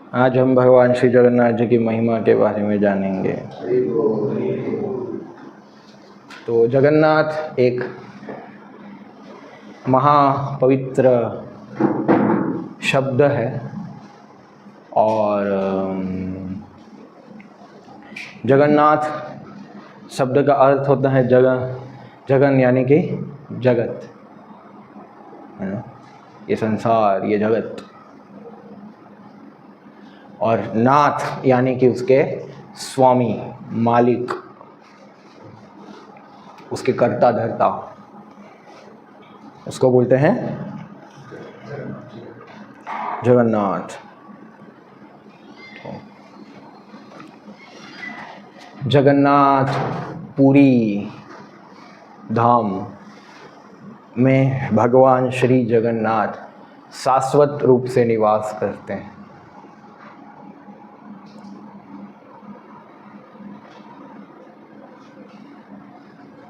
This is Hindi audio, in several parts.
आज हम भगवान श्री जगन्नाथ जी की महिमा के बारे में जानेंगे। तो जगन्नाथ एक महापवित्र शब्द है और जगन्नाथ शब्द का अर्थ होता है जगन यानी कि जगत, है ना, ये संसार, ये जगत। और नाथ यानी कि उसके स्वामी, मालिक, उसके कर्ता धर्ता, उसको बोलते हैं जगन्नाथ। जगन्नाथ पुरी धाम में भगवान श्री जगन्नाथ शाश्वत रूप से निवास करते हैं।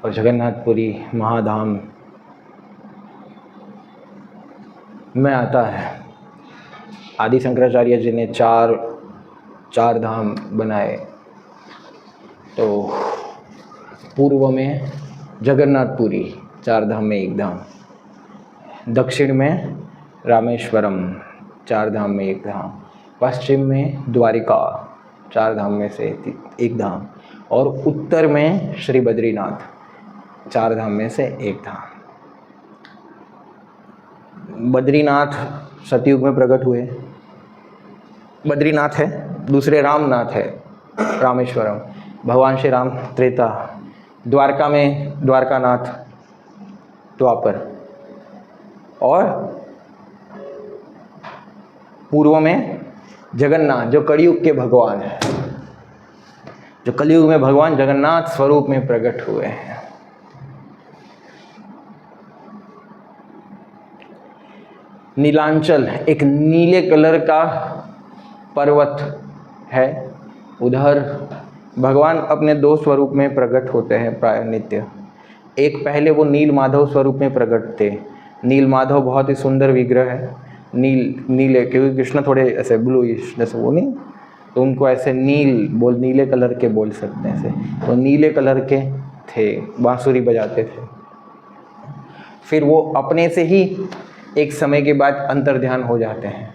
और जगन्नाथपुरी महाधाम में आता है। आदि शंकराचार्य जी ने चार धाम बनाए। तो पूर्व में जगन्नाथपुरी, 4 धाम में एक धाम। दक्षिण में रामेश्वरम, 4 धाम में एक धाम। पश्चिम में द्वारिका, 4 धाम में से एक धाम। और उत्तर में श्री बद्रीनाथ, 4 धाम में से एक धाम। बद्रीनाथ सतयुग में प्रकट हुए। बद्रीनाथ है, दूसरे रामनाथ है, रामेश्वरम। भगवान श्री राम त्रेता। द्वारका में द्वारकानाथ द्वापर। और पूर्व में जगन्नाथ जो कलयुग के भगवान है, जो कलयुग में भगवान जगन्नाथ स्वरूप में प्रकट हुए हैं। नीलांचल एक नीले कलर का पर्वत है, उधर भगवान अपने 2 स्वरूप में प्रकट होते हैं प्राय नित्य। एक पहले वो नील माधव स्वरूप में प्रकट थे। नील माधव बहुत ही सुंदर विग्रह है। नीले, क्योंकि कृष्ण थोड़े ऐसे ब्लूइश जैसे वो नहीं, तो उनको ऐसे नीले कलर के बोल सकते हैं ऐसे। तो नीले कलर के थे, बांसुरी बजाते थे। फिर वो अपने से ही एक समय के बाद अंतर्ध्यान हो जाते हैं,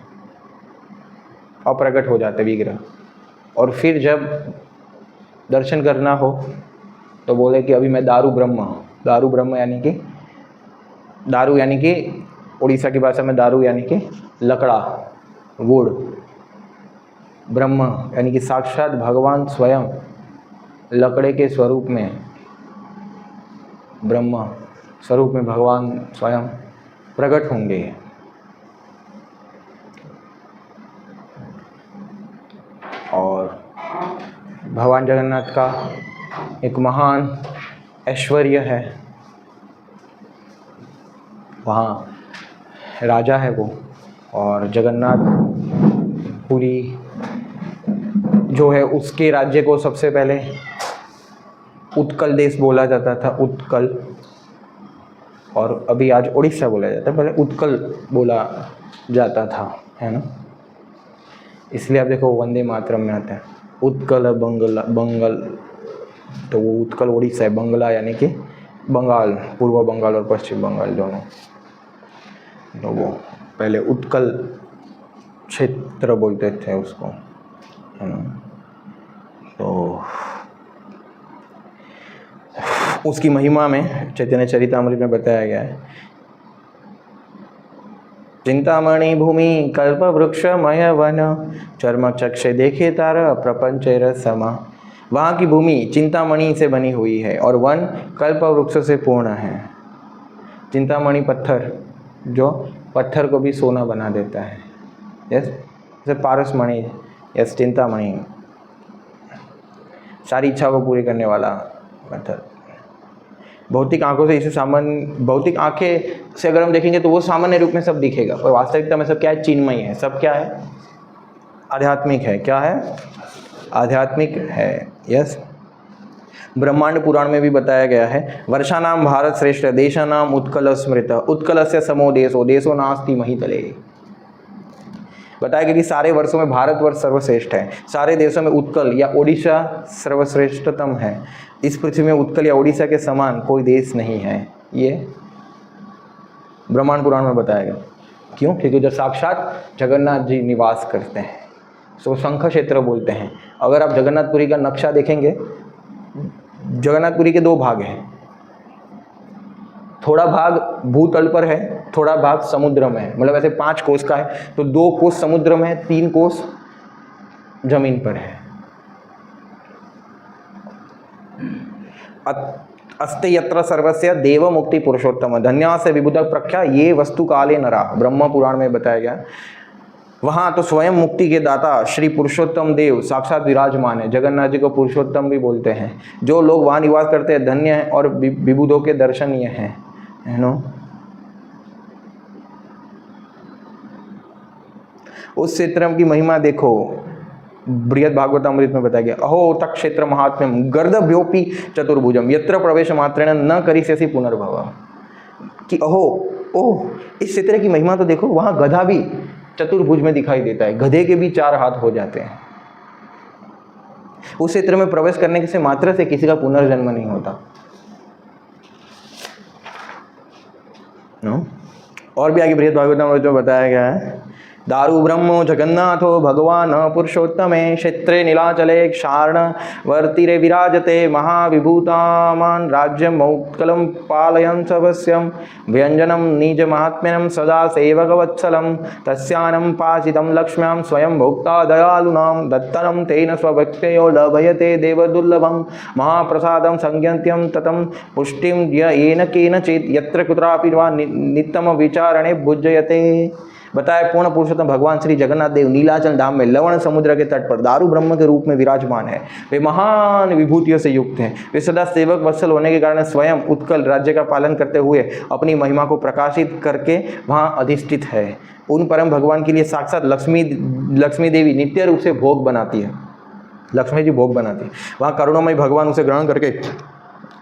अप्रकट हो जाते विग्रह। और फिर जब दर्शन करना हो तो बोले कि अभी मैं दारू ब्रह्म यानी कि उड़ीसा की भाषा में दारू यानी कि लकड़ा, वुड। ब्रह्म यानी कि साक्षात भगवान स्वयं लकड़े के स्वरूप में, ब्रह्म स्वरूप में भगवान स्वयं प्रकट होंगे। और भगवान जगन्नाथ का एक महान ऐश्वर्य है। वहाँ राजा है वो। और जगन्नाथपुरी जो है, उसके राज्य को सबसे पहले उत्कल देश बोला जाता था, उत्कल। और अभी आज उड़ीसा बोला जाता है, पहले उत्कल बोला जाता था, है ना। इसलिए आप देखो वंदे मातरम में आता है उत्कल बंगल। तो वो उत्कल उड़ीसा है, बंगला यानी कि बंगाल, पूर्व बंगाल और पश्चिम बंगाल दोनों। तो वो पहले उत्कल क्षेत्र बोलते थे उसको, है ना। तो उसकी महिमा में चैतन्य चरितामृत में बताया गया है। चिंतामणि भूमि कल्प वृक्ष मय वन, चर्म चक्षे देखे तार प्रपंच रसमा। वहाँ की भूमि चिंतामणि से बनी हुई है और वन कल्प वृक्ष से पूर्ण है। चिंतामणि पत्थर, जो पत्थर को भी सोना बना देता है। यस, जैसे पारसमणि, यस, चिंतामणि सारी इच्छा को पूरी करने वाला पत्थर। भौतिक आंखों से इसे भौतिक आंखें से अगर हम देखेंगे तो वो सामान्य रूप में सब दिखेगा, पर वास्तविकता में सब क्या है? चिन्मय है। सब क्या है? आध्यात्मिक है। क्या है? आध्यात्मिक है। यस। ब्रह्मांड पुराण में भी बताया गया है, वर्षानाम भारत श्रेष्ठ देशानाम उत्कल स्मृत, उत्कलस्य समो देशो, देशो नास्ति महीतले। बताया कि सारे वर्षों में भारतवर्ष सर्वश्रेष्ठ है, सारे देशों में उत्कल या ओडिशा सर्वश्रेष्ठतम है, इस पृथ्वी में उत्कल या ओडिशा के समान कोई देश नहीं है। ये ब्रह्मांड पुराण में बताया गया। क्यों? क्योंकि उधर साक्षात जगन्नाथ जी निवास करते हैं, सो शंख क्षेत्र बोलते हैं। अगर आप जगन्नाथपुरी का नक्शा देखेंगे, जगन्नाथपुरी के 2 भाग हैं, थोड़ा भाग भूतल पर है, थोड़ा भाग समुद्र में है, मतलब ऐसे 5 कोस का है, तो 2 कोस समुद्र में है, 3 कोस जमीन पर है। अस्ते यत्र सर्वस्य देव मुक्ति पुरुषोत्तम धन्या से विबुध प्रख्या ये वस्तु काले नरा, ब्रह्म पुराण में बताया गया। वहाँ तो स्वयं मुक्ति के दाता श्री पुरुषोत्तम देव साक्षात विराजमान है। जगन्नाथ जी को पुरुषोत्तम भी बोलते हैं। जो लोग वहाँ निवास करते हैं धन्य हैं और विबुधों के दर्शनीय हैं, है नो। उस क्षेत्र की महिमा देखो, बृहद भागवतामृत में बताया गया। अहो तक क्षेत्र महात्म्यम गर्दभ्योपि चतुर्भुजम यत्र प्रवेश मात्रेण न करिष्यसि पुनर्भव। कि अहो ओह, इस क्षेत्र की महिमा तो देखो, वहाँ गधा भी चतुर्भुज में दिखाई देता है, गधे के भी 4 हाथ हो जाते हैं। उस क्षेत्र में प्रवेश करने से मात्र से किसी का पुनर्जन्म नहीं होता। और भी आगे बृहद भागवतामृत में बताया गया है। दारु ब्रह्मो जगन्नाथो भगवान पुरुषोत्तमे क्षेत्रे नीलाचले क्षार्णवर्तिरे विराजते महाविभूतामान राज्यम मौत्कलं पालयन् सवस्यं व्यंजनं निज महात्म्यं सदा सेवकवत्सलं तस्यानं पाचितं लक्ष्म्यां स्वयं भोक्ता दयालूनां दत्तनं तेन स्वभक्तयो लभयते देवदुर्लभं महाप्रसादं संज्ञन्त्यं ततं पुष्टिं येन केनचित् यत्र कुत्रापि वा नित्यम विचारणे भुज्यते। बताया पूर्ण पुरुषोत्तम भगवान श्री जगन्नाथ देव नीलाचल धाम में लवण समुद्र के तट पर दारू ब्रह्म के रूप में विराजमान है। वे महान विभूतियों से युक्त हैं। वे सदा सेवक वत्सल होने के कारण स्वयं उत्कल राज्य का पालन करते हुए अपनी महिमा को प्रकाशित करके वहाँ अधिष्ठित है। उन परम भगवान के लिए साक्षात लक्ष्मी देवी नित्य रूप से भोग बनाती है। लक्ष्मी जी भोग बनाती है। वहाँ करुणामय भगवान उसे ग्रहण करके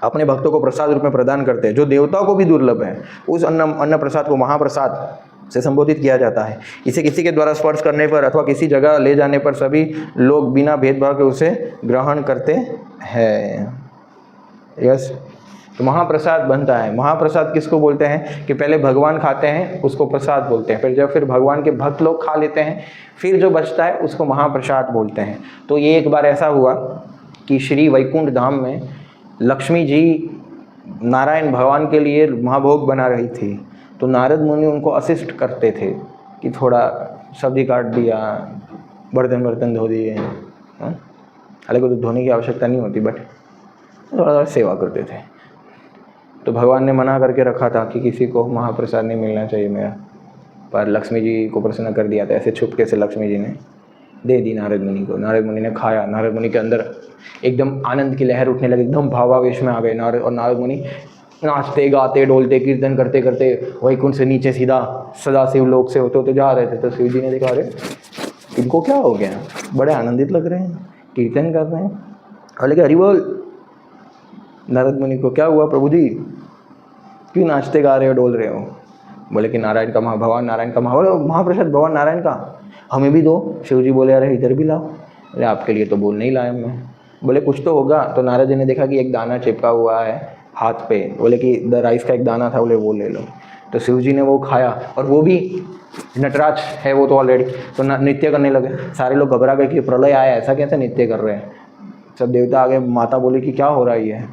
अपने भक्तों को प्रसाद रूप में प्रदान करते हैं, जो देवताओं को भी दुर्लभ है। उस अन्न प्रसाद को महाप्रसाद से संबोधित किया जाता है। इसे किसी के द्वारा स्पर्श करने पर अथवा किसी जगह ले जाने पर सभी लोग बिना भेदभाव के उसे ग्रहण करते हैं। यस, तो महाप्रसाद बनता है। महाप्रसाद किसको बोलते हैं कि पहले भगवान खाते हैं, उसको प्रसाद बोलते हैं। फिर भगवान के भक्त लोग खा लेते हैं, फिर जो बचता है उसको महाप्रसाद बोलते हैं। तो ये एक बार ऐसा हुआ कि श्री वैकुंठ धाम में लक्ष्मी जी नारायण भगवान के लिए महाभोग बना रही थी। तो नारद मुनि उनको असिस्ट करते थे कि थोड़ा सब्जी काट दिया, बर्तन धो दिए। हालांकि तो धोने की आवश्यकता नहीं होती, बट थोड़ा सेवा करते थे। तो भगवान ने मना करके रखा था कि किसी को महाप्रसाद नहीं मिलना चाहिए मेरा, पर लक्ष्मी जी को प्रसन्न कर दिया था। ऐसे छुपके से लक्ष्मी जी ने दे दी नारद मुनि को। नारद मुनि ने खाया। नारद मुनि के अंदर एकदम आनंद की लहर उठने लगी, एकदम भावावेश में आ गए नारद मुनि। नाचते गाते डोलते कीर्तन करते करते वैकुंठ से नीचे सीधा सदाशिव लोक से होते होते जा रहे थे। तो शिव जी ने देखा, अरे इनको क्या हो गया, बड़े आनंदित लग रहे हैं, कीर्तन कर रहे हैं। बोले कि हरि बोल। नारद मुनि को क्या हुआ प्रभु जी, क्यों नाचते गा रहे हो, डोल रहे हो? बोले कि नारायण का भगवान नारायण का महाप्रसाद भगवान नारायण का हमें भी दो। शिव जी बोले, अरे इधर भी लाओ। बोले आपके लिए तो बोल नहीं लाया मैं। बोले कुछ तो होगा। तो नारद जी ने देखा कि एक दाना चिपका हुआ है हाथ पे। बोले कि द राइस का एक दाना था, बोले वो ले लो। तो शिव जी ने वो खाया, और वो भी नटराज है वो तो ऑलरेडी, तो नृत्य करने लगे। सारे लोग घबरा गए कि प्रलय आया, ऐसा कैसे नृत्य कर रहे हैं। सब देवता आगे। माता बोले कि क्या हो रहा है, ये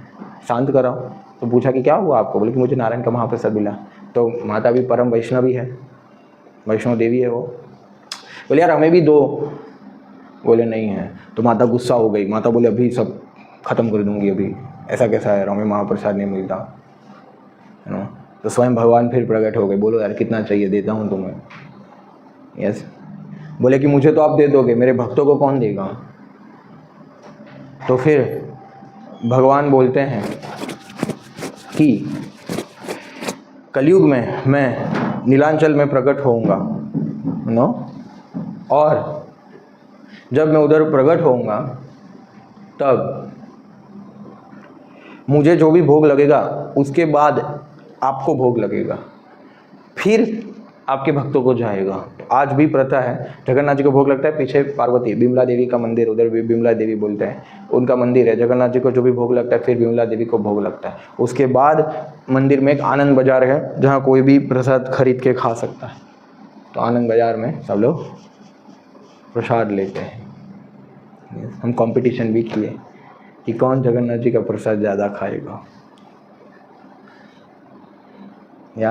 शांत कराओ। तो पूछा कि क्या हुआ आपको? बोले कि मुझे नारायण का महाप्रसाद मिला। तो माता भी परम वैष्णवी है, वैष्णव देवी है वो। बोले यार हमें भी दो। बोले नहीं है। तो माता गुस्सा हो गई। माता बोले अभी सब खत्म कर दूंगी, अभी ऐसा कैसा है, हमें महाप्रसाद नहीं मिलता, है ना। तो स्वयं भगवान फिर प्रकट हो गए। बोलो यार कितना चाहिए, देता हूँ तुम्हें। यस। बोले कि मुझे तो आप दे दोगे, मेरे भक्तों को कौन देगा? तो फिर भगवान बोलते हैं कि कलयुग में मैं नीलांचल में प्रकट होऊंगा, नो। और जब मैं उधर प्रकट होऊंगा तब मुझे जो भी भोग लगेगा उसके बाद आपको भोग लगेगा। फिर आपके भक्तों को जाएगा। तो आज भी प्रथा है, जगन्नाथ जी को भोग लगता है, पीछे पार्वती बिमला देवी का मंदिर, उधर भी बिमला देवी बोलते हैं, उनका मंदिर है। जगन्नाथ जी को जो भी भोग लगता है फिर बिमला देवी को भोग लगता है। उसके बाद मंदिर में एक आनंद बाजार है जहाँ कोई भी प्रसाद खरीद के खा सकता है। तो आनंद बाजार में सब लोग प्रसाद लेते हैं। हम कंपटीशन भी किए कि कौन जगन्नाथ जी का प्रसाद ज़्यादा खाएगा। या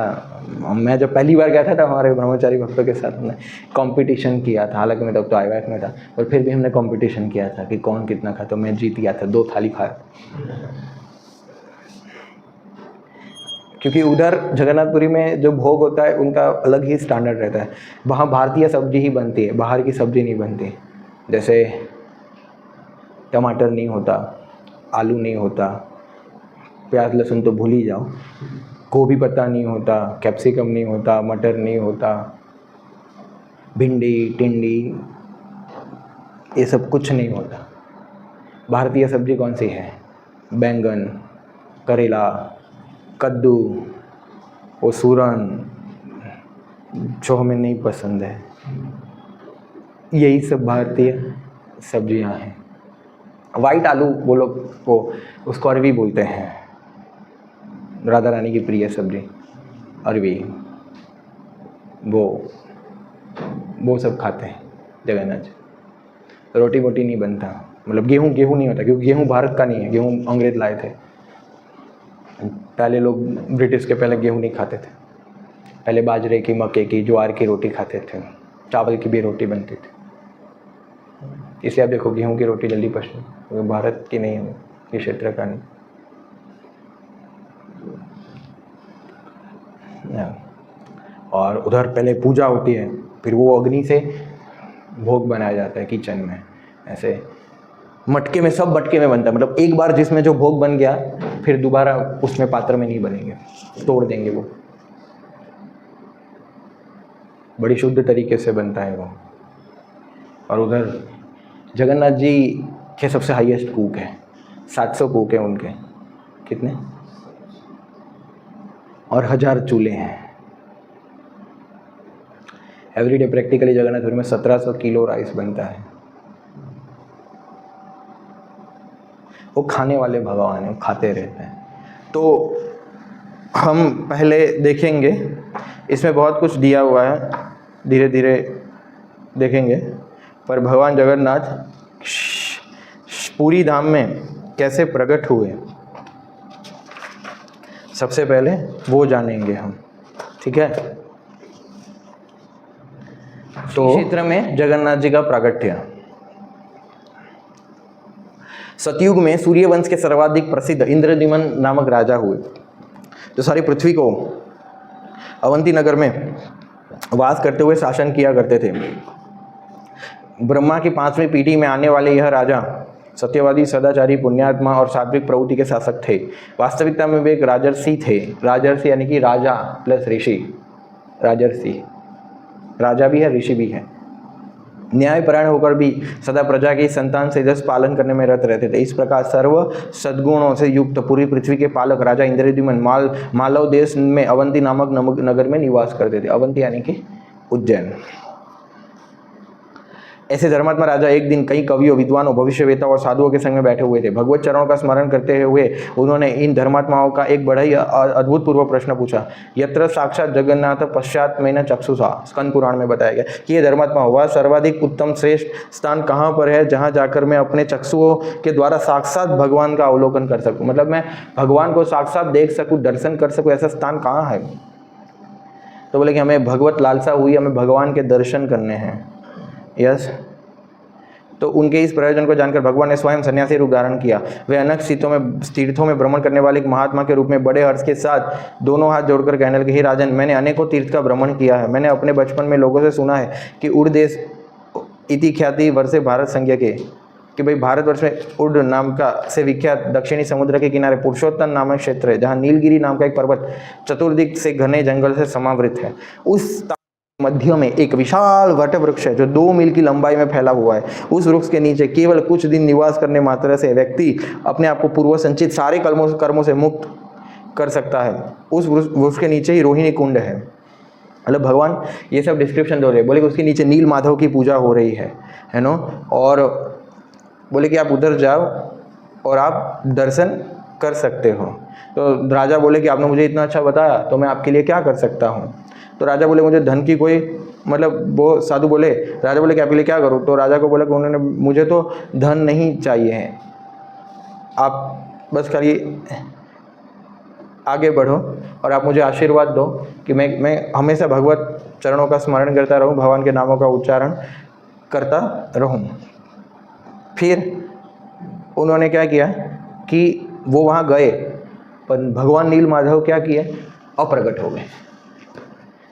मैं जब पहली बार गया था तब हमारे ब्रह्मचारी भक्तों के साथ हमने कंपटीशन किया था। हालांकि मैं तब तो IVF में था, पर फिर भी हमने कंपटीशन किया था कि कौन कितना खाता। तो मैं जीत गया था, 2 थाली खाया। क्योंकि उधर जगन्नाथपुरी में जो भोग होता है उनका अलग ही स्टैंडर्ड रहता है। वहाँ भारतीय सब्जी ही बनती है, बाहर की सब्जी नहीं बनती। जैसे टमाटर नहीं होता, आलू नहीं होता, प्याज लहसुन तो भूल ही जाओ, गोभी पत्ता नहीं होता, कैप्सिकम नहीं होता, मटर नहीं होता, भिंडी टिंडी ये सब कुछ नहीं होता। भारतीय सब्जी कौन सी है? बैंगन, करेला, कद्दू, वो सूरन जो हमें नहीं पसंद है, यही सब भारतीय सब्जियां हैं। वाइट आलू वो लोग वो उसको अरवी बोलते हैं, राधा रानी की प्रिय सब्जी अरवी, वो सब खाते हैं जगन्नाथ जी। रोटी वोटी नहीं बनता, मतलब गेहूँ नहीं होता, क्योंकि गेहूँ भारत का नहीं है, गेहूँ अंग्रेज लाए थे। पहले लोग ब्रिटिश के पहले गेहूँ नहीं खाते थे, पहले बाजरे की, मक्के की, ज्वार की रोटी खाते थे, चावल की भी रोटी बनती थी। इसलिए आप देखो गेहूँ की रोटी जल्दी पचती, क्योंकि भारत की नहीं है, ये क्षेत्र का नहीं। और उधर पहले पूजा होती है, फिर वो अग्नि से भोग बनाया जाता है किचन में। ऐसे मटके में, सब मटके में बनता है, मतलब एक बार जिसमें जो भोग बन गया फिर दोबारा उसमें पात्र में नहीं बनेंगे, तोड़ देंगे वो। बड़ी शुद्ध तरीके से बनता है वो। और उधर जगन्नाथ जी के सबसे हाईएस्ट कूक है, 700 कूक हैं उनके। कितने? और 1000 चूल्हे हैं। एवरीडे प्रैक्टिकली जगन्नाथपुरी में 1700 किलो राइस बनता है। वो खाने वाले भगवान हैं, खाते रहते हैं। तो हम पहले देखेंगे, इसमें बहुत कुछ दिया हुआ है, धीरे धीरे देखेंगे। पर भगवान जगन्नाथ पूरी धाम में कैसे प्रकट हुए, सबसे पहले वो जानेंगे हम, ठीक है। तो क्षेत्र में जगन्नाथ जी का प्राकट्य। सतयुग में सूर्यवंश के सर्वाधिक प्रसिद्ध इंद्रद्युम्न नामक राजा हुए, जो सारी पृथ्वी को अवंती नगर में वास करते हुए शासन किया करते थे। ब्रह्मा की 5वीं पीढ़ी में आने वाले यह राजा सत्यवादी, सदाचारी, पुण्यात्मा और सात्विक प्रवृत्ति के शासक थे। वास्तविकता में वे एक राजर्षि थे। राजर्षि यानी कि राजा प्लस ऋषि। राजर्षि, राजा भी है, ऋषि भी है। न्यायपरायण होकर भी सदा प्रजा की संतान से जस पालन करने में रत रहते थे। इस प्रकार सर्व सद्गुणों से युक्त पूरी पृथ्वी के पालक राजा इंद्रद्युम्न मालव देश में अवंती नामक नगर में निवास करते थे। अवंती यानी कि उज्जैन। ऐसे धर्मात्मा राजा एक दिन कई कवियों, विद्वानों, भविष्यवेत्ताओं और साधुओं के संग में बैठे हुए थे। भगवत चरणों का स्मरण करते हुए उन्होंने इन धर्मात्माओं का एक बड़ा ही अद्भुतपूर्व प्रश्न पूछा। यत्र साक्षात जगन्नाथ पश्चात में न चक्षुषा, स्कंद पुराण में बताया गया कि ये धर्मात्मा, वह सर्वाधिक उत्तम श्रेष्ठ स्थान कहाँ पर है जहाँ जाकर मैं अपने चक्षुओं के द्वारा साक्षात भगवान का अवलोकन कर सकूँ, मतलब मैं भगवान को साक्षात देख सकूँ, दर्शन कर सकूँ, ऐसा स्थान कहाँ है। तो बोले कि हमें भगवत लालसा हुई, हमें भगवान के दर्शन करने हैं। यस। तो उनके इस प्रयोजन को जानकर भगवान ने स्वयं सन्यासी रूप धारण किया। वे अनेक तीर्थों में भ्रमण करने वाले एक महात्मा के रूप में बड़े हर्ष के साथ दोनों हाथ जोड़कर कहने लगे, हे राजन, मैंने अनेकों तीर्थ का भ्रमण किया है। मैंने अपने बचपन में लोगों से सुना है कि उड़ देश इति ख्याति वर्षे भारत संज्ञा के, कि भाई भारतवर्ष में उड़ नाम का से विख्यात दक्षिणी समुद्र के किनारे पुरुषोत्तम नामक क्षेत्र है, जहाँ नीलगिरी नाम का एक पर्वत चतुर्दिक से घने जंगल से समावृत है। उस मध्य में एक विशाल वट वृक्ष है जो 2 मील की लंबाई में फैला हुआ है। उस वृक्ष के नीचे केवल कुछ दिन निवास करने मात्र से व्यक्ति अपने आप को पूर्व संचित सारे कर्मों से मुक्त कर सकता है। उस वृक्ष के नीचे ही रोहिणी कुंड है। मतलब भगवान ये सब डिस्क्रिप्शन दे रहे हैं। बोले कि उसके नीचे नील माधव की पूजा हो रही है नो, और बोले कि आप उधर जाओ और आप दर्शन कर सकते हो। तो राजा बोले कि आपने मुझे इतना अच्छा बताया तो मैं आपके लिए क्या कर सकता हूँ। तो राजा बोले मुझे धन की कोई, मतलब वो साधु बोले, राजा बोले कि आपके लिए क्या करूँ। तो राजा को बोला कि उन्होंने मुझे तो धन नहीं चाहिए है, आप बस खाली आगे बढ़ो और आप मुझे आशीर्वाद दो कि मैं हमेशा भगवत चरणों का स्मरण करता रहूं, भगवान के नामों का उच्चारण करता रहूं। फिर उन्होंने क्या किया कि वो वहाँ गए, पर भगवान नील माधव क्या किए, अप्रकट हो गए।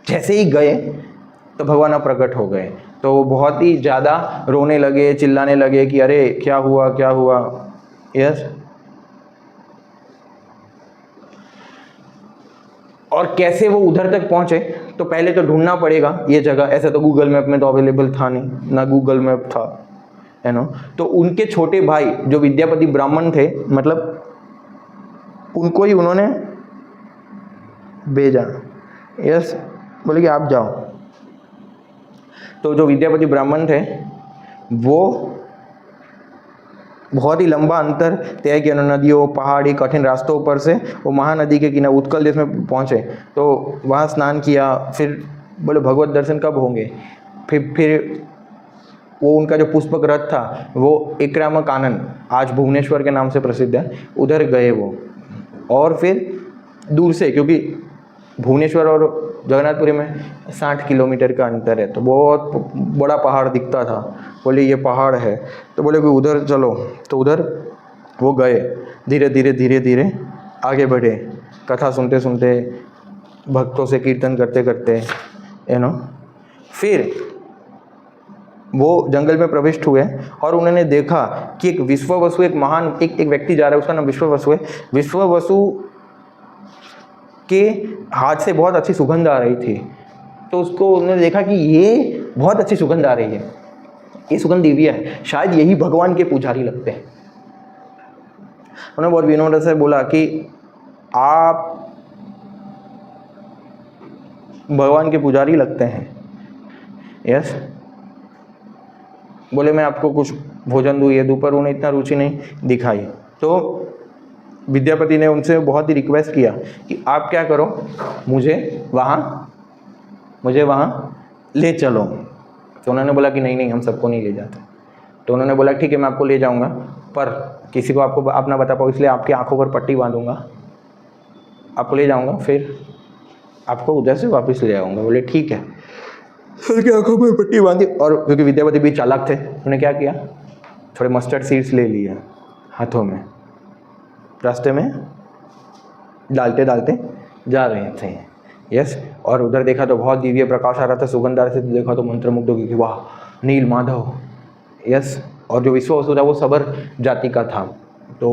जैसे ही गए तो भगवान अप्रकट हो गए। तो वो बहुत ही ज़्यादा रोने लगे, चिल्लाने लगे कि अरे क्या हुआ क्या हुआ। यस, और कैसे वो उधर तक पहुँचे, तो पहले तो ढूंढना पड़ेगा ये जगह। ऐसा तो गूगल मैप में तो अवेलेबल था नहीं, ना गूगल मैप था, है ना। तो उनके छोटे भाई जो विद्यापति ब्राह्मण थे, मतलब उनको ही उन्होंने भेजा। यस, बोले कि आप जाओ। तो जो विद्यापति ब्राह्मण थे वो बहुत ही लंबा अंतर तय किया, नदियों पहाड़ी कठिन रास्तों पर से वो महानदी के किनारे उत्कल देश में पहुँचे। तो वहाँ स्नान किया। फिर बोले भगवत दर्शन कब होंगे। फिर वो उनका जो पुष्पक रथ था वो इक्राम कानन, आज भुवनेश्वर के नाम से प्रसिद्ध है, उधर गए वो। और फिर दूर से, क्योंकि भुवनेश्वर और जगन्नाथपुरी में 60 किलोमीटर का अंतर है, तो बहुत बड़ा पहाड़ दिखता था। बोले ये पहाड़ है, तो बोले कि उधर चलो। तो उधर वो गए, धीरे धीरे धीरे धीरे आगे बढ़े, कथा सुनते सुनते, भक्तों से कीर्तन करते करते, यू नो। फिर वो जंगल में प्रविष्ट हुए और उन्होंने देखा कि एक विश्ववसु, एक महान एक व्यक्ति जा रहा है, उसका नाम विश्ववसु है। विश्ववसु के हाथ से बहुत अच्छी सुगंध आ रही थी। तो उसको उन्होंने देखा कि ये बहुत अच्छी सुगंध आ रही है, ये सुगंध दिव्य है, शायद यही भगवान के पुजारी लगते हैं। उन्होंने बहुत विनम्र से बोला कि आप भगवान के पुजारी लगते हैं। यस, बोले मैं आपको कुछ भोजन दूँ, ये दूँ, पर उन्हें इतना रुचि नहीं दिखाई। तो विद्यापति ने उनसे बहुत ही रिक्वेस्ट किया कि आप क्या करो, मुझे वहाँ ले चलो। तो उन्होंने बोला कि नहीं नहीं, हम सबको नहीं ले जाते। तो उन्होंने बोला ठीक है, मैं आपको ले जाऊँगा, पर किसी को आपको आप ना बता पाओ, इसलिए आपकी आंखों पर पट्टी बांधूंगा, आपको ले जाऊँगा, फिर आपको उधर से वापस ले आऊँगा। बोले ठीक है। उनकी आंखों में पट्टी बांधी, और क्योंकि विद्यापति भी चालाक थे, उन्होंने क्या किया, थोड़े मस्टर्ड सीड्स ले लिए हाथों में, रास्ते में डालते डालते जा रहे थे। यस, और उधर देखा तो बहुत दिव्य प्रकाश आ रहा था, सुगंध आ रही थी। देखा तो मंत्रमुग्ध हो गई कि वाह, नील माधव। यस, और जो विश्ववसु था वो सबर जाति का था। तो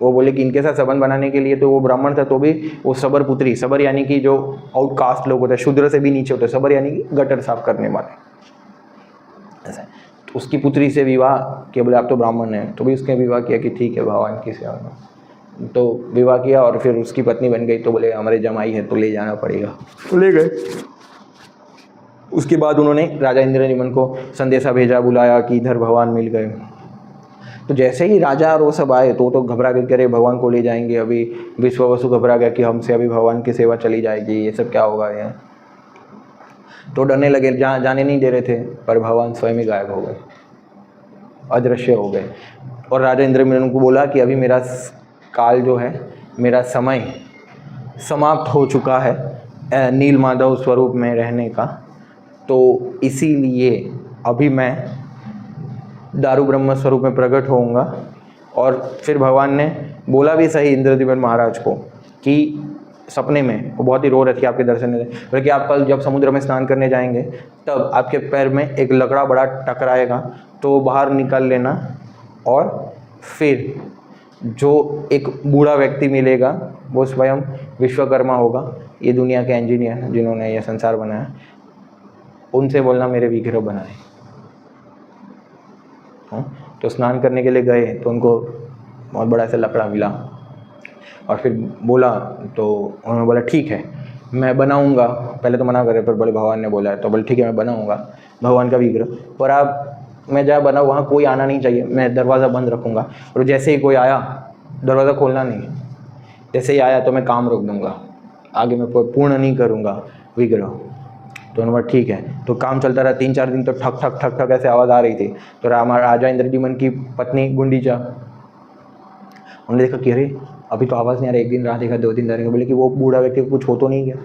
वो बोले कि इनके साथ संबंध बनाने के लिए, तो वो ब्राह्मण था तो भी वो सबर पुत्री, सबर यानी कि जो आउटकास्ट लोग होते हैं, शूद्र से भी नीचे होते हैं, सबर यानी कि गटर साफ करने वाले। ऐसा तो उसकी पुत्री से विवाह किया। बोले आप तो ब्राह्मण हैं, तो भी उसने विवाह किया कि ठीक है भगवान की सेवा में। तो विवाह किया और फिर उसकी पत्नी बन गई। तो बोले हमारे जमाई है तो ले जाना पड़ेगा, तो ले गए। उसके बाद उन्होंने राजा इंद्रनिमन को संदेशा भेजा, बुलाया कि इधर भगवान मिल गए। तो जैसे ही राजा और वो सब आए तो घबरा गए कि अरे भगवान को ले जाएंगे। अभी विश्ववसु घबरा गया कि हमसे अभी भगवान की सेवा चली जाएगी, ये सब क्या होगा ये। तो डरने लगे, जाने नहीं दे रहे थे, पर भगवान स्वयं ही गायब हो गए, अदृश्य हो गए। और राजा इंद्रनिमन को बोला कि अभी मेरा काल जो है, मेरा समय समाप्त हो चुका है नील माधव स्वरूप में रहने का, तो इसीलिए अभी मैं दारू ब्रह्म स्वरूप में प्रकट होऊंगा। और फिर भगवान ने बोला भी सही इंद्रद्युम्न महाराज को कि सपने में, वो बहुत ही रो रहे थे आपके दर्शन में, बल्कि आप कल जब समुद्र में स्नान करने जाएंगे तब आपके पैर में एक लकड़ा बड़ा टकराएगा, तो बाहर निकाल लेना। और फिर जो एक बूढ़ा व्यक्ति मिलेगा वो स्वयं विश्वकर्मा होगा, ये दुनिया के इंजीनियर जिन्होंने ये संसार बनाया, उनसे बोलना मेरे विग्रह बनाए। तो स्नान करने के लिए गए तो उनको बहुत बड़ा सा लकड़ा मिला और फिर बोला, तो उन्होंने बोला ठीक है, मैं बनाऊंगा, पहले तो मना करे पर बोले भगवान ने बोला है तो बोले ठीक है मैं बनाऊंगा भगवान का विग्रह, पर आप मैं जहाँ बनाऊँ वहाँ कोई आना नहीं चाहिए, मैं दरवाज़ा बंद रखूँगा और जैसे ही कोई आया दरवाज़ा खोलना नहीं, जैसे ही आया तो मैं काम रोक दूँगा, आगे मैं पूर्ण नहीं करूँगा विग्रह। तो उन्होंने बोला ठीक है। तो काम चलता रहा 3-4 दिन, तो ठक ठक ठक ठक ऐसे आवाज़ आ रही थी। तो राजा इंद्रद्युम्न की पत्नी गुंडीचा, उन्होंने देखा कि अरे अभी तो आवाज़ नहीं आ रही, एक दिन राह देखा, 2 दिन रहेंगे, बोले कि वो बूढ़ा व्यक्ति को कुछ हो तो नहीं गया,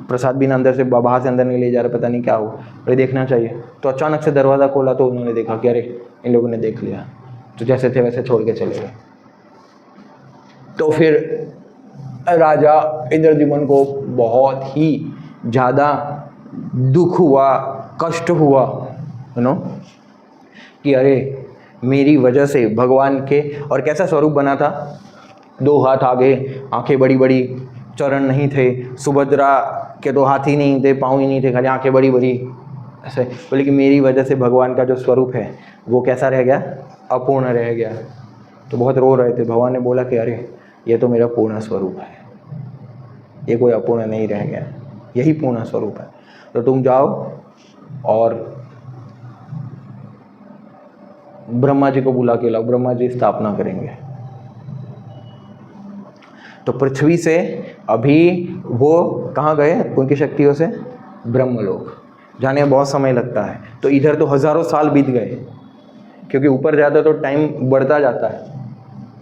प्रसाद भी ना अंदर से बाहर से अंदर नहीं ले जा रहा, पता नहीं क्या हुआ, अरे देखना चाहिए। तो अचानक से दरवाज़ा खोला तो उन्होंने देखा कि अरे इन लोगों ने देख लिया, तो जैसे थे वैसे छोड़ के चले गए। तो फिर राजा इंद्रद्युम्न को बहुत ही ज़्यादा दुख हुआ, कष्ट हुआ, कि अरे मेरी वजह से भगवान के, और कैसा स्वरूप बना था, 2 हाथ आगे, आंखें बड़ी बड़ी, चरण नहीं थे, सुभद्रा के 2 हाथ ही नहीं थे, पाँव ही नहीं थे, खाली आंखें बड़ी बड़ी ऐसे। बोले कि मेरी वजह से भगवान का जो स्वरूप है वो कैसा रह गया, अपूर्ण रह गया। तो बहुत रो रहे थे। भगवान ने बोला कि अरे ये तो मेरा पूर्ण स्वरूप है, ये कोई अपूर्ण नहीं रह गया, यही पूर्ण स्वरूप है। तो तुम जाओ और ब्रह्मा जी को बुला के लाओ, ब्रह्मा जी स्थापना करेंगे। तो पृथ्वी से अभी वो कहाँ गए उनकी शक्तियों से, ब्रह्मलोक जाने में बहुत समय लगता है। तो इधर तो हज़ारों साल बीत गए, क्योंकि ऊपर जाता तो टाइम बढ़ता जाता है,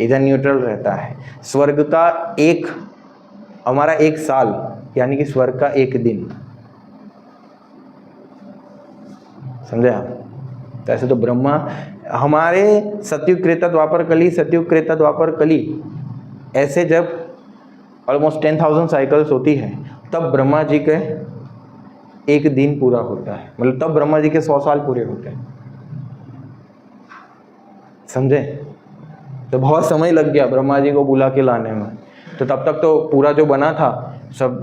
इधर न्यूट्रल रहता है। स्वर्ग का हमारा 1 साल यानी कि स्वर्ग का 1 दिन, समझे आप। तो ऐसे तो ब्रह्मा हमारे सतयुग त्रेता द्वापर कली, सतयुग त्रेता द्वापर कली, ऐसे जब ऑलमोस्ट 10,000 साइकिल्स होती है तब ब्रह्मा जी के 1 दिन पूरा होता है, मतलब तब ब्रह्मा जी के 100 साल पूरे होते हैं, समझे। तो बहुत समय लग गया ब्रह्मा जी को बुला के लाने में। तो तब तक तो पूरा जो बना था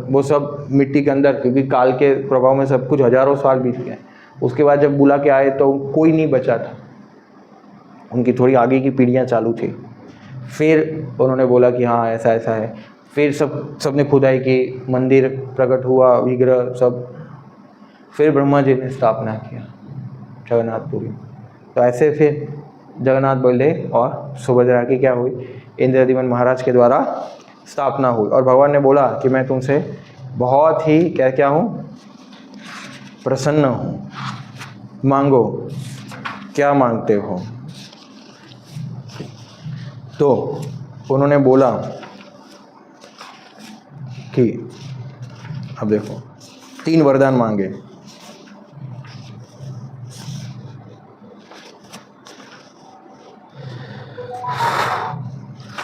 वो सब मिट्टी के अंदर, क्योंकि काल के प्रभाव में सब कुछ हज़ारों साल बीत गए। उसके बाद जब बुला के आए तो कोई नहीं बचा था, उनकी थोड़ी आगे की पीढ़ियाँ चालू थी। फिर उन्होंने बोला कि हाँ ऐसा ऐसा है। फिर सबने खुदाई की, मंदिर प्रकट हुआ, विग्रह सब। फिर ब्रह्मा जी ने स्थापना किया जगन्नाथपुरी। तो ऐसे फिर जगन्नाथ बलदेव और सुभद्रा की क्या हुई, इंद्रद्युम्न महाराज के द्वारा स्थापना हुई। और भगवान ने बोला कि मैं तुमसे बहुत ही क्या हूँ, प्रसन्न हूँ, मांगो क्या मांगते हो। तो उन्होंने बोला कि अब देखो 3 वरदान मांगे।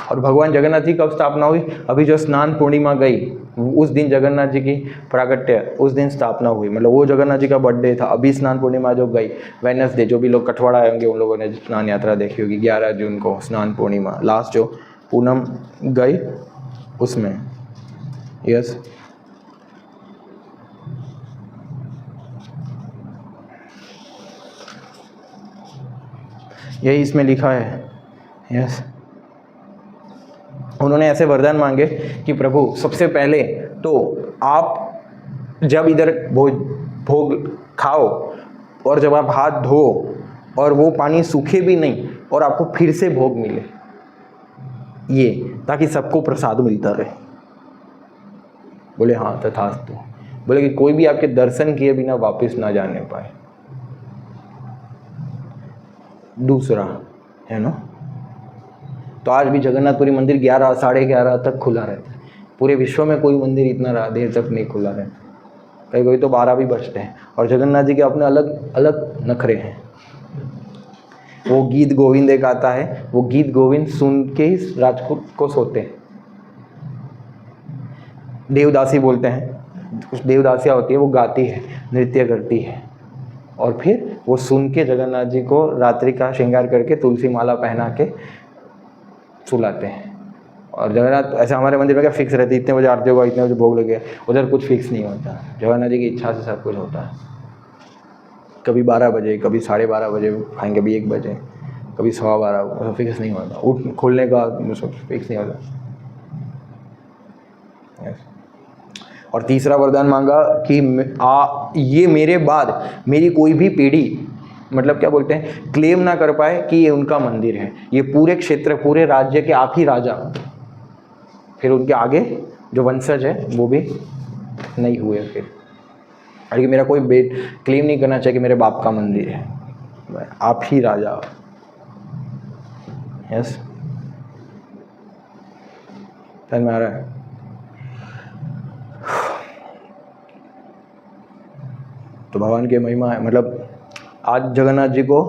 और भगवान जगन्नाथ जी कब स्थापना हुई, अभी जो स्नान पूर्णिमा गई उस दिन जगन्नाथ जी की प्रागट्य, उस दिन स्थापना हुई। मतलब वो जगन्नाथ जी का बर्थडे था। अभी स्नान पूर्णिमा जो गई वेडनेसडे, जो भी लोग कठवाड़ा आए होंगे उन लोगों ने स्नान यात्रा देखी होगी, 11 जून को स्नान पूर्णिमा, लास्ट जो पूनम गई उसमें। यस, यही इसमें लिखा है। यस, उन्होंने ऐसे वरदान मांगे कि प्रभु सबसे पहले तो आप जब इधर भोग खाओ और जब आप हाथ धो और वो पानी सूखे भी नहीं और आपको फिर से भोग मिले, ये ताकि सबको प्रसाद मिलता रहे। बोले हाँ तथास्तु। बोले कि कोई भी आपके दर्शन किए बिना वापस ना जाने पाए। दूसरा है ना, तो आज भी जगन्नाथपुरी मंदिर 11 साढ़े 11 तक खुला रहता है। पूरे विश्व में कोई मंदिर इतना देर तक नहीं खुला रहता, कहीं कोई तो 12 भी बजते हैं। और जगन्नाथ जी के अपने अलग अलग नखरे हैं। वो गीत गोविंद एक आता है, वो गीत गोविंद सुन के ही राजपूत को सोते हैं। देवदासी बोलते हैं, कुछ देवदासियाँ होती है, वो गाती है, नृत्य करती है, और फिर वो सुन के जगन्नाथ जी को रात्रि का श्रृंगार करके तुलसी माला पहना के सुलाते हैं। और जगन्नाथ ऐसे हमारे मंदिर में क्या फिक्स रहती है, इतने बजे आरती होगा, इतने बजे भोग लगे, उधर कुछ फिक्स नहीं होता। जगन्नाथ जी की इच्छा से सब कुछ होता है। कभी 12 बजे, कभी 12:30 बजे खाएंगे, कभी 1 बजे, कभी 12:15, फिक्स नहीं होता। खोलने का सब फिक्स नहीं होता। और तीसरा वरदान मांगा कि ये मेरे बाद मेरी कोई भी पीढ़ी, मतलब क्या बोलते हैं, क्लेम ना कर पाए कि ये उनका मंदिर है, ये पूरे क्षेत्र पूरे राज्य के आप ही राजा, फिर उनके आगे जो वंशज है वो भी नहीं हुए फिर, और कि मेरा कोई क्लेम नहीं करना चाहिए कि मेरे बाप का मंदिर है, आप ही राजा। यस, समझ में आ रहा है? तो भगवान की महिमा है। मतलब आज जगन्नाथ जी को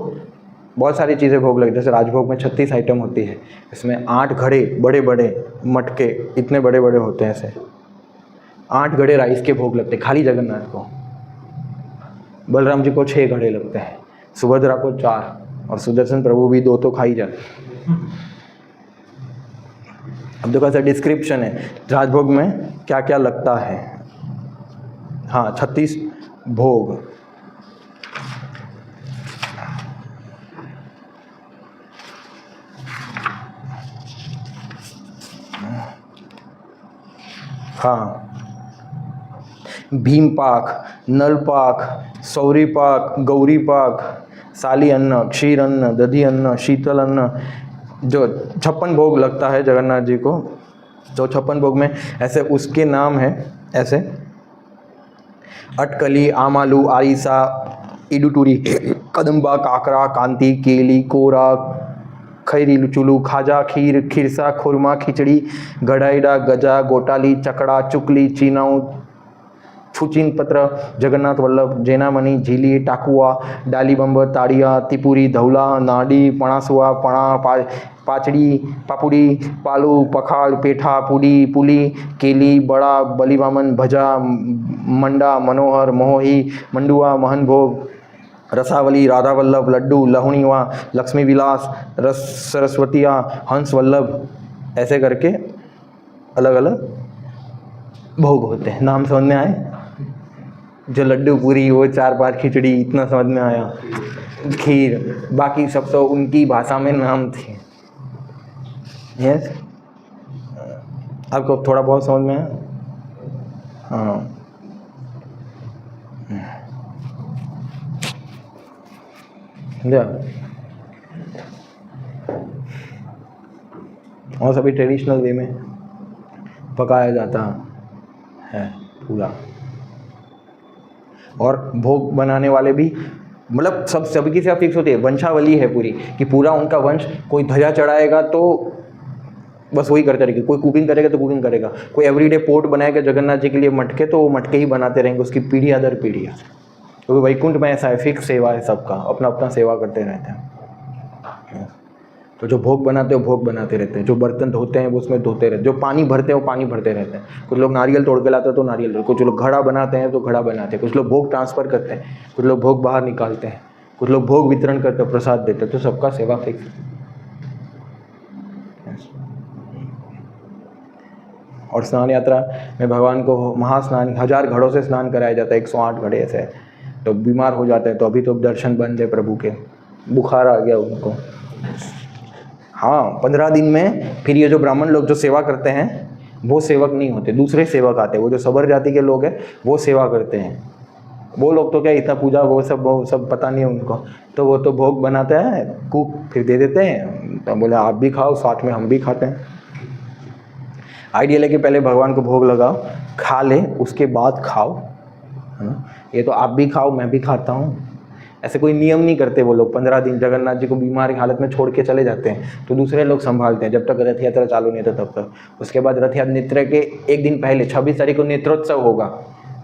बहुत सारी चीज़ें भोग लगी, जैसे राजभोग में 36 आइटम होती है, इसमें 8 घड़े बड़े बड़े मटके इतने बड़े बड़े होते हैं, ऐसे 8 घड़े राइस के भोग लगते हैं खाली जगन्नाथ को। बलराम जी को 6 घड़े लगते हैं, सुभद्रा को 4, और सुदर्शन प्रभु भी 2 तो खा ही जाते। अब देखो ऐसा डिस्क्रिप्शन है राजभोग में क्या क्या लगता है। हाँ, 36 भोग। हाँ, भीम पाक, नल पाक, सौरी पाक, गौरी पाक, साली अन्न, क्षीर अन्न, दधी अन्न, शीतल अन्न, जो 56 भोग लगता है जगन्नाथ जी को। तो 56 भोग में ऐसे उसके नाम है, ऐसे अटकली, आमालू, आरिसा, इडुटूरी, कदम्बा, काकरा, कांति, केली, कोरा, खैरी, चुलू, खाजा, खीर, खिरसा, खुरमा, खिचड़ी, गढ़ाईडा, गजा, गोटाली, चकड़ा, चुकली, चीनाऊ, छुचिन पत्र, जगन्नाथ वल्लभ, जैनामणि, झीली, टाकुआ, डाली बम्ब, ताड़िया, तिपुरी, धौला, नाडी, पणासुआ, पणा, पाचड़ी, पापुड़ी, पालू, पखाड़, पेठा, पुड़ी, पुली, केली, बड़ा, बलिवामन, भजा, मंडा, मनोहर, मोही, मंडुआ, महनभोग, रसावली, राधा वल्लभ, लड्डू, लहुणीवा, लक्ष्मी विलास, रस, सरस्वतिया, हंस वल्लभ, ऐसे करके अलग अलग भोग होते हैं। नाम समझ में आए? जो लड्डू पूरी, वो 4-5 खिचड़ी, इतना समझ में आया, खीर, बाकी सब तो उनकी भाषा में नाम थे। यस, आपको थोड़ा बहुत समझ में आया? हाँ, और सभी ट्रेडिशनल वे में पकाया जाता है पूरा। और भोग बनाने वाले भी, मतलब सभी की सेवा फिक्स होती है, वंशावली है पूरी कि पूरा उनका वंश, कोई ध्वजा चढ़ाएगा तो बस वही करते रहेंगे, कोई कुकिंग करेगा तो कुकिंग करेगा, कोई एवरीडे पोर्ट बनाएगा जगन्नाथ जी के लिए मटके, तो वो मटके ही बनाते रहेंगे, उसकी पीढ़ी दर पीढ़ी। क्योंकि वैकुंठ में ऐसा है, फिक्स सेवा है सबका, अपना अपना सेवा करते रहते हैं। तो जो भोग बनाते हैं वो भोग बनाते रहते हैं, जो बर्तन धोते हैं वो उसमें धोते रहते हैं, जो पानी भरते हैं वो पानी भरते रहते हैं। कुछ लोग नारियल तोड़ के लाते हैं तो नारियल, कुछ लोग घड़ा बनाते हैं तो घड़ा बनाते हैं, कुछ लोग भोग ट्रांसफ़र करते हैं, कुछ लोग भोग बाहर निकालते हैं, कुछ लोग भोग वितरण करते हैं, प्रसाद देते हैं। तो सबका सेवा फिक्स। और स्नान यात्रा में भगवान को महास्नान, 1000 घड़ों से स्नान कराया जाता है, 108 घड़े ऐसे। तो बीमार हो जाते हैं तो अभी तो दर्शन बंद है प्रभु के, बुखार आ गया उनको। हाँ, 15 दिन में फिर ये जो ब्राह्मण लोग जो सेवा करते हैं वो सेवक नहीं होते, दूसरे सेवक आते हैं। वो जो सबर जाति के लोग हैं वो सेवा करते हैं। वो लोग तो क्या इतना पूजा वो सब पता नहीं है उनको, तो वो तो भोग बनाते हैं, कुक फिर दे देते हैं, तो बोले आप भी खाओ, साथ में हम भी खाते हैं। आइडियल है कि पहले भगवान को भोग लगाओ, खा ले, उसके बाद खाओ, है ना। ये तो आप भी खाओ मैं भी खाता हूँ, ऐसे कोई नियम नहीं करते वो लोग। 15 दिन जगन्नाथ जी को बीमार की हालत में छोड़ के चले जाते हैं, तो दूसरे लोग संभालते हैं जब तक रथ यात्रा चालू नहीं होता तब तक। उसके बाद रथ यात्रा के एक दिन पहले 26 तारीख को नेत्रोत्सव होगा,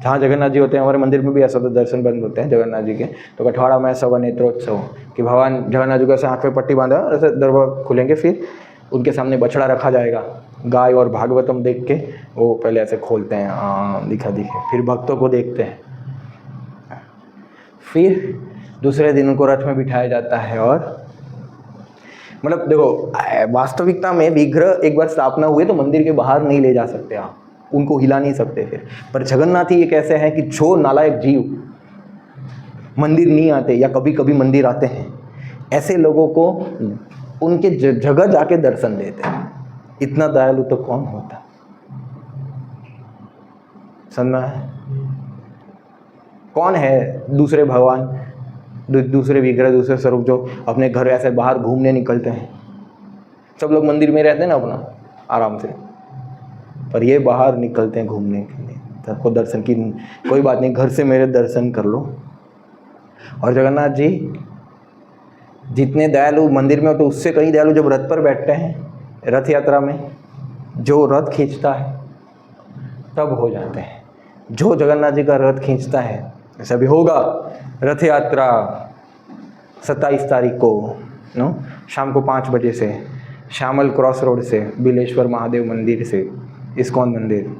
जहाँ जगन्नाथ जी होते हैं। हमारे मंदिर में भी ऐसा, तो दर्शन बंद होते हैं जगन्नाथ जी के, तो कठवाड़ा में ऐसा हुआ नेत्रोत्सव कि भगवान जगन्नाथ जी को ऐसे आँख में पट्टी बांधा, ऐसे दरवाजा खुलेंगे, फिर उनके सामने बछड़ा रखा जाएगा, गाय और भागवतम देख के वो पहले ऐसे खोलते हैं, दिखा दिखे, फिर भक्तों को देखते हैं, फिर दूसरे दिन उनको रथ में बिठाया जाता है। और मतलब देखो, वास्तविकता में विग्रह एक बार स्थापना हुए तो मंदिर के बाहर नहीं ले जा सकते आप, उनको हिला नहीं सकते फिर। पर जगन्नाथ ही एक ऐसे हैं कि जो नालायक जीव मंदिर नहीं आते या कभी कभी मंदिर आते हैं, ऐसे लोगों को उनके जगह जाके दर्शन देते हैं। इतना दयालु तो कौन होता। समझ में? कौन है दूसरे भगवान, दूसरे विग्रह, दूसरे स्वरूप जो अपने घर ऐसे बाहर घूमने निकलते हैं? सब लोग मंदिर में रहते हैं ना अपना आराम से, पर ये बाहर निकलते हैं घूमने के लिए। सबको दर्शन की कोई बात नहीं, घर से मेरे दर्शन कर लो। और जगन्नाथ जी जितने दयालु मंदिर में हो, तो उससे कहीं दयालु जब रथ पर बैठते हैं रथ यात्रा में, जो रथ खींचता है तब हो जाते हैं। जो जगन्नाथ जी का रथ खींचता है, ऐसा भी होगा रथ यात्रा 27 तारीख को शाम को 5 बजे से श्यामल क्रॉस रोड से बिलेश्वर महादेव मंदिर से इस्कॉन मंदिर,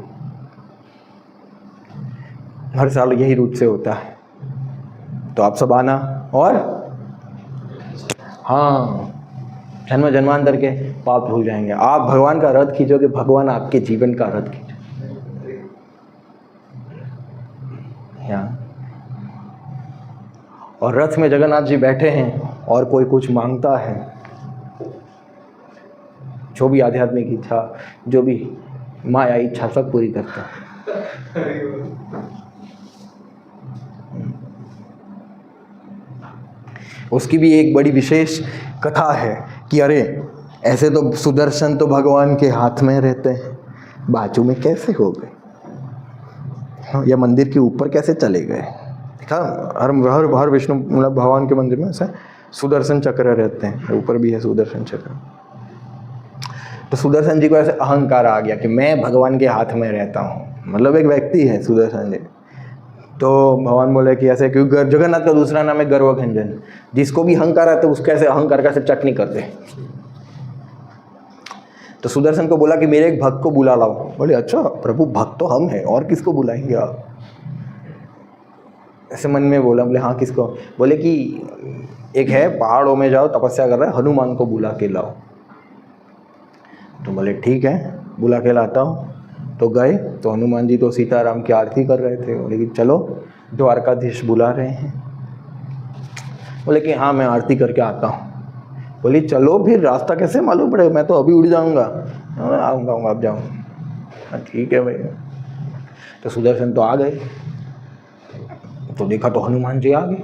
हर साल यही रूट से होता है। तो आप सब आना, और हाँ, जन्म जन्मांतर के पाप भूल जाएंगे। आप भगवान का रथ खींचोगे, भगवान आपके जीवन का रथ खींचोगे। और रथ में जगन्नाथ जी बैठे हैं और कोई कुछ मांगता है, जो भी आध्यात्मिक इच्छा, जो भी माया इच्छा, सब पूरी करता है। उसकी भी एक बड़ी विशेष कथा है कि अरे ऐसे तो सुदर्शन तो भगवान के हाथ में रहते हैं, बाजू में कैसे हो गए, या मंदिर के ऊपर कैसे चले गए? देखा, हर विष्णु मतलब भगवान के मंदिर में ऐसे सुदर्शन चक्र रहते हैं, ऊपर भी है सुदर्शन चक्र। तो सुदर्शन जी को ऐसे अहंकार आ गया कि मैं भगवान के हाथ में रहता हूँ, मतलब एक व्यक्ति है सुदर्शन जी। तो भगवान बोले कि ऐसे, क्योंकि जगन्नाथ का दूसरा नाम है गर्वभंजन, जिसको भी अहंकार आता है उसके ऐसे अहंकार का से चटनी कर दे। तो सुदर्शन को बोला कि मेरे एक भक्त को बुला लाओ। बोले अच्छा प्रभु, भक्त तो हम हैं, और किसको बुलाएंगे आप? ऐसे मन में बोला। बोले हाँ किसको? बोले कि एक है पहाड़ों में जाओ तपस्या कर रहा है, हनुमान को बुला के लाओ। तो बोले ठीक है, बुला के लाता हूँ। तो गए तो हनुमान जी तो सीताराम की आरती कर रहे थे। बोले कि चलो द्वारकाधीश बुला रहे हैं। बोले कि हाँ मैं आरती करके आता हूँ। बोली चलो फिर रास्ता कैसे मालूम पड़ेगा, मैं तो अभी उड़ जाऊँगा। आऊँगा आप जाओ। ठीक है भैया। तो सुदर्शन तो आ गए, तो देखा तो हनुमान जी आ गए।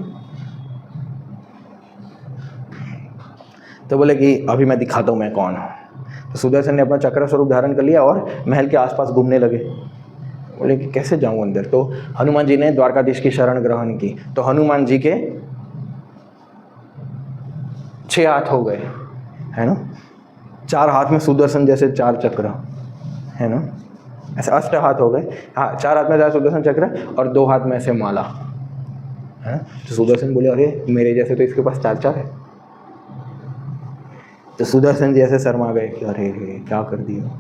तो बोले कि अभी मैं दिखाता हूँ मैं कौन हूँ। तो सुदर्शन ने अपना चक्र स्वरूप धारण कर लिया और महल के आसपास घूमने लगे। बोले कि कैसे जाऊँ अंदर? तो हनुमान जी ने द्वारकाधीश की शरण ग्रहण की। तो हनुमान जी के 6 हाथ हो गए, है ना? 4 हाथ में सुदर्शन जैसे 4 चक्र, है ना? ऐसे 8 हाथ हो गए। हाँ, 4 हाथ में 4 सुदर्शन चक्र और 2 हाथ में ऐसे माला, है ना? तो सुदर्शन बोले अरे मेरे जैसे तो इसके पास 4 है। तो सुदर्शन जी ऐसे शर्मा गए कि अरे क्या कर दिया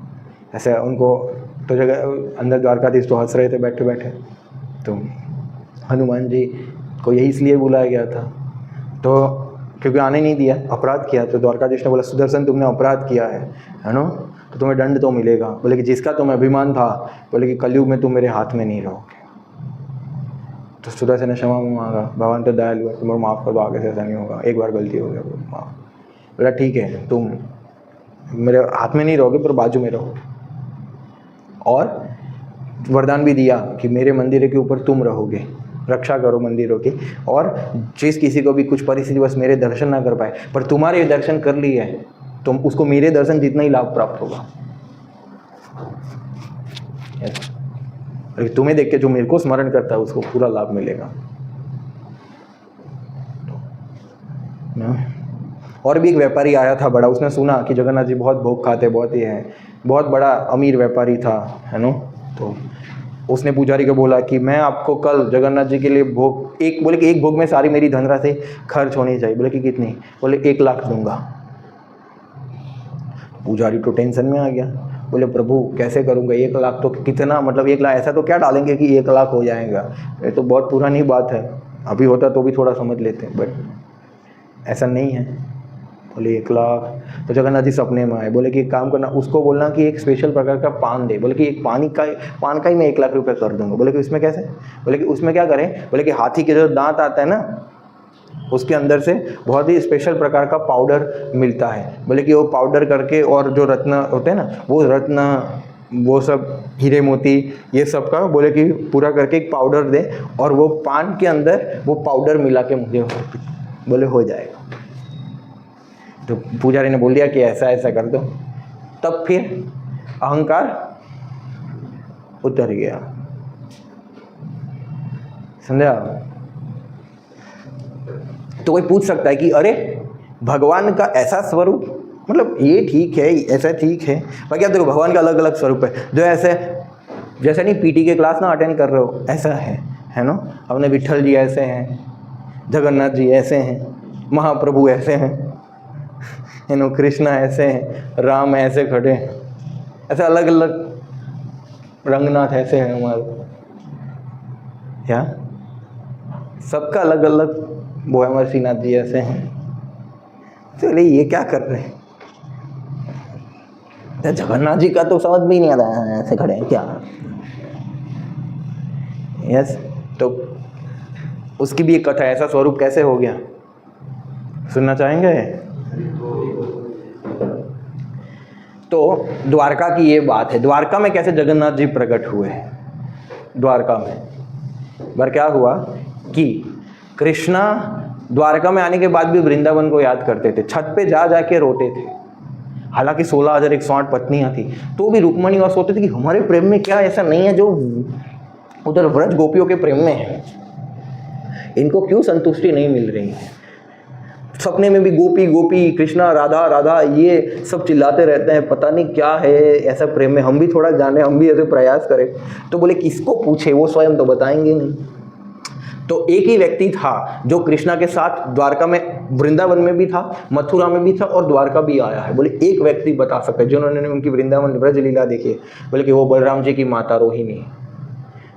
ऐसे। उनको तो जगह अंदर द्वारकाधीश तो हंस रहे थे बैठे बैठे। तो हनुमान जी को यही इसलिए बुलाया गया था, तो क्योंकि आने नहीं दिया, अपराध किया। तो द्वारकाधीश ने बोला सुदर्शन तुमने अपराध किया है ना, तो तुम्हें दंड तो मिलेगा। बोले कि जिसका तुम्हें अभिमान था, बोले कि कलयुग में तुम मेरे हाथ में नहीं रहोगे। तो सुदर्शन ने क्षमा मांगा। भगवान तो दयालु है, तुम्हें माफ़ कर दो, आगे से ऐसा नहीं होगा, एक बार गलती हो गया माफ़। बोला ठीक है, तुम मेरे हाथ में नहीं रहोगे पर बाजू में रहो। और वरदान भी दिया कि मेरे मंदिर के ऊपर तुम रहोगे, रक्षा करो मंदिरों की। और जिस किसी को भी कुछ परिस्थिति बस मेरे दर्शन ना कर पाए, पर तुम्हारे दर्शन कर लिए है, तुम उसको मेरे दर्शन जितना ही लाभ प्राप्त होगा। तुम्हें देख के जो मेरे को स्मरण करता है उसको पूरा लाभ मिलेगा। और भी एक व्यापारी आया था बड़ा, उसने सुना कि जगन्नाथ जी बहुत भोग खाते, बहुत ही है, बहुत बड़ा अमीर व्यापारी था, है ना। तो उसने पुजारी को बोला कि मैं आपको कल जगन्नाथ जी के लिए भोग, एक बोले कि एक भोग में सारी मेरी धनराशि खर्च होनी चाहिए। बोले कि कितनी? बोले 1 लाख दूंगा। पुजारी तो टेंशन में आ गया। बोले प्रभु कैसे करूँगा 1 लाख? तो कितना, मतलब 1 लाख ऐसा तो क्या डालेंगे कि 1 लाख हो जाएगा? ये तो बहुत पुरानी बात है, अभी होता तो भी थोड़ा समझ लेते हैं, बट ऐसा नहीं है। बोले 1 लाख। तो जगन्नाथ जी सपने में आए। बोले कि एक काम करना, उसको बोलना कि एक स्पेशल प्रकार का पान दे। बोले कि एक पान का ही मैं 1 लाख रुपये कर दूंगा। बोले कि उसमें कैसे? बोले कि उसमें क्या करें? बोले कि हाथी के जो दांत आता है ना, उसके अंदर से बहुत ही स्पेशल प्रकार का पाउडर मिलता है। बोले कि वो पाउडर करके, और जो रत्न होते हैं ना, वो रत्न वो सब हीरे मोती ये सब का बोले कि पूरा करके एक पाउडर दे और वो पान के अंदर वो पाउडर मिला के मुझे बोले हो जाएगा। तो पुजारी ने बोल दिया कि ऐसा ऐसा कर दो, तब फिर अहंकार उतर गया। समझा? तो कोई पूछ सकता है कि अरे भगवान का ऐसा स्वरूप, मतलब ये ठीक है, ऐसा ठीक है, बाकी आप देखो भगवान का अलग अलग स्वरूप है। जो ऐसे जैसे नहीं पीटी के क्लास ना अटेंड कर रहे हो, ऐसा है ना। अपने विठल जी ऐसे हैं, जगन्नाथ जी ऐसे हैं, महाप्रभु ऐसे हैं, है ना, कृष्णा ऐसे हैं, राम ऐसे खड़े हैं, ऐसे अलग अलग, रंगनाथ ऐसे हैं हमारे, क्या सबका अलग अलग, वो हमारे श्रीनाथ जी ऐसे हैं। चलिए ये क्या कर रहे हैं? जगन्नाथ जी का तो समझ भी नहीं आता है, ऐसे खड़े हैं क्या? यस, तो उसकी भी एक कथा है, ऐसा स्वरूप कैसे हो गया, सुनना चाहेंगे? तो द्वारका की ये बात है, द्वारका में कैसे जगन्नाथ जी प्रकट हुए। द्वारका में बार क्या हुआ कि कृष्णा द्वारका में आने के बाद भी वृंदावन को याद करते थे, छत पे जा जाके रोते थे। हालांकि 16,108 पत्नियां थी, तो भी रुक्मणी और सोचते थे कि हमारे प्रेम में क्या ऐसा नहीं है जो उधर व्रज गोपियों के प्रेम में है, इनको क्यों संतुष्टि नहीं मिल रही है। सपने में भी गोपी गोपी, कृष्णा राधा राधा, ये सब चिल्लाते रहते हैं, पता नहीं क्या है ऐसा प्रेम में, हम भी थोड़ा जाने, हम भी ऐसे प्रयास करें। तो बोले किसको पूछे, वो स्वयं तो बताएंगे नहीं। तो एक ही व्यक्ति था जो कृष्णा के साथ द्वारका में, वृंदावन में भी था, मथुरा में भी था और द्वारका भी आया है। बोले एक व्यक्ति बता सकता है जिन्होंने उनकी वृंदावन ब्रज लीला देखी है। बोले कि वो बलराम जी की माता रोहिणी।